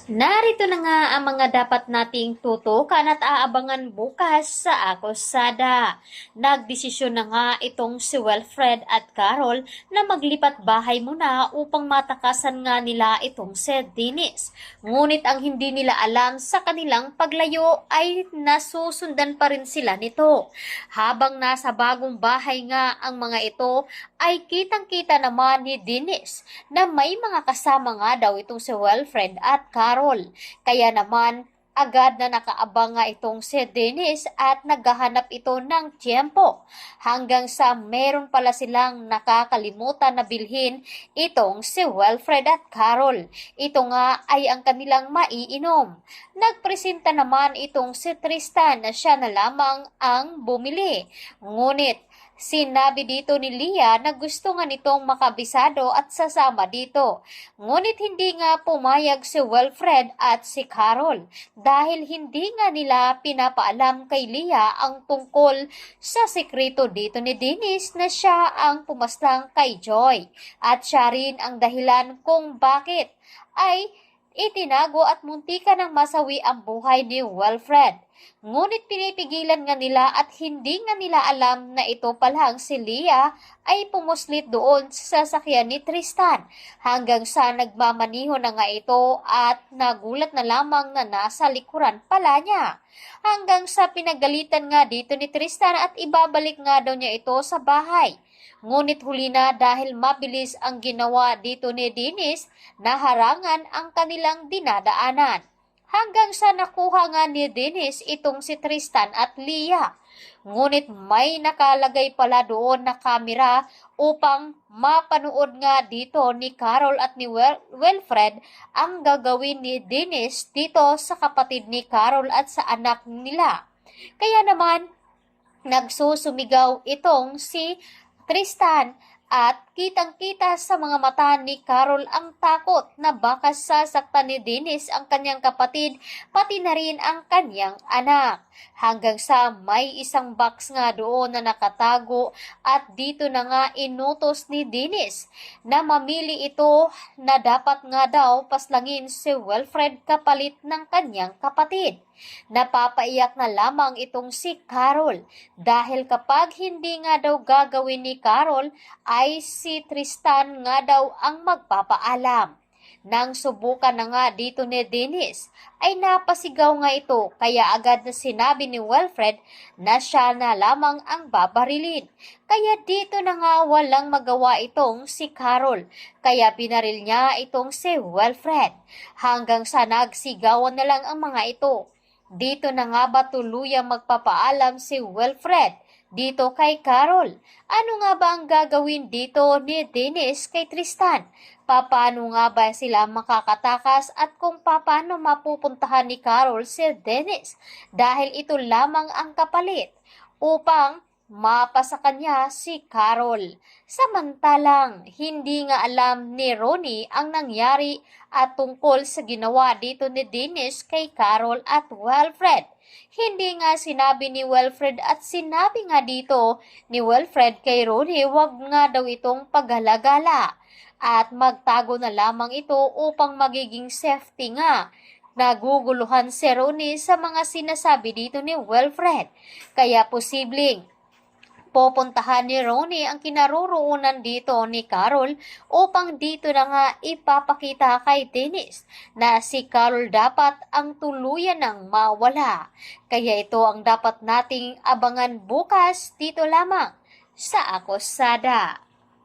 Narito na nga ang mga dapat nating tutukan at aabangan bukas sa akusada. Nagdesisyon na nga itong si Wilfred at Carol na maglipat bahay muna upang matakasan nga nila itong si Dennis. Ngunit ang hindi nila alam sa kanilang paglayo ay nasusundan pa rin sila nito. Habang nasa bagong bahay nga ang mga ito ay kitang-kita naman ni Dennis na may mga kasama nga daw itong si Wilfred at Carol. Kaya naman, agad na nakaabang nga itong si Dennis at naghahanap ito ng tiyempo hanggang sa meron pala silang nakakalimutan na bilhin itong si Wilfred at Carol. Ito nga ay ang kanilang maiinom. Nagpresenta naman itong si Tristan na siya na lamang ang bumili. Ngunit sinabi dito ni Leah na gusto nga nitong makabisado at sasama dito. Ngunit hindi nga pumayag si Wilfred at si Carol dahil hindi nga nila pinapaalam kay Leah ang tungkol sa sekreto dito ni Dennis na siya ang pumaslang kay Joy. At siya rin ang dahilan kung bakit ay itinago at muntika ng masawi ang buhay ni Wilfred. Ngunit pinipigilan nga nila at hindi nga nila alam na ito palang si Leah ay pumuslit doon sa sasakyan ni Tristan hanggang sa nagmamaniho na nga ito at nagulat na lamang na nasa likuran pala niya. Hanggang sa pinagalitan nga dito ni Tristan at ibabalik nga daw niya ito sa bahay. Ngunit huli na dahil mabilis ang ginawa dito ni Dennis na harangan ang kanilang dinadaanan. Hanggang sa nakuha nga ni Dennis itong si Tristan at Leah. Ngunit may nakalagay pala doon na kamera upang mapanood nga dito ni Carol at ni Wilfred ang gagawin ni Dennis dito sa kapatid ni Carol at sa anak nila. Kaya naman nagsusumigaw itong si Tristan at kitang-kita sa mga mata ni Carol ang takot na baka sasaktan ni Dennis ang kanyang kapatid pati na rin ang kanyang anak. Hanggang sa may isang box nga doon na nakatago at dito na nga inutos ni Dennis na mamili ito na dapat nga daw paslangin si Wilfred kapalit ng kanyang kapatid. Napapaiyak na lamang itong si Carol dahil kapag hindi nga daw gagawin ni Carol ay si Tristan nga daw ang magpapaalam. Nang subukan na nga dito ni Dennis, ay napasigaw nga ito kaya agad na sinabi ni Wilfred na siya na lamang ang babarilin. Kaya dito na nga walang magawa itong si Carol, kaya binaril niya itong si Wilfred. Hanggang sa nagsigawan na lang ang mga ito. Dito na nga ba tuluyang magpapaalam si Wilfred dito kay Carol? Ano nga ba ang gagawin dito ni Dennis kay Tristan? Paano nga ba sila makakatakas at kung paano mapupuntahan ni Carol si Dennis? Dahil ito lamang ang kapalit upang mapasa kanya si Carol. Samantalang hindi nga alam ni Ronnie ang nangyari at tungkol sa ginawa dito ni Dennis kay Carol at Wilfred. Hindi nga sinabi ni Wilfred at sinabi nga dito ni Wilfred kay Ronnie wag nga daw itong paghalagala at magtago na lamang ito upang magiging safety nga. Naguguluhan si Ronnie sa mga sinasabi dito ni Wilfred. Kaya posibleng pupuntahan ni Ronnie ang kinaroroonan dito ni Carol upang dito na nga ipapakita kay Dennis na si Carol dapat ang tuluyan ng mawala. Kaya ito ang dapat nating abangan bukas dito lamang sa Akusada.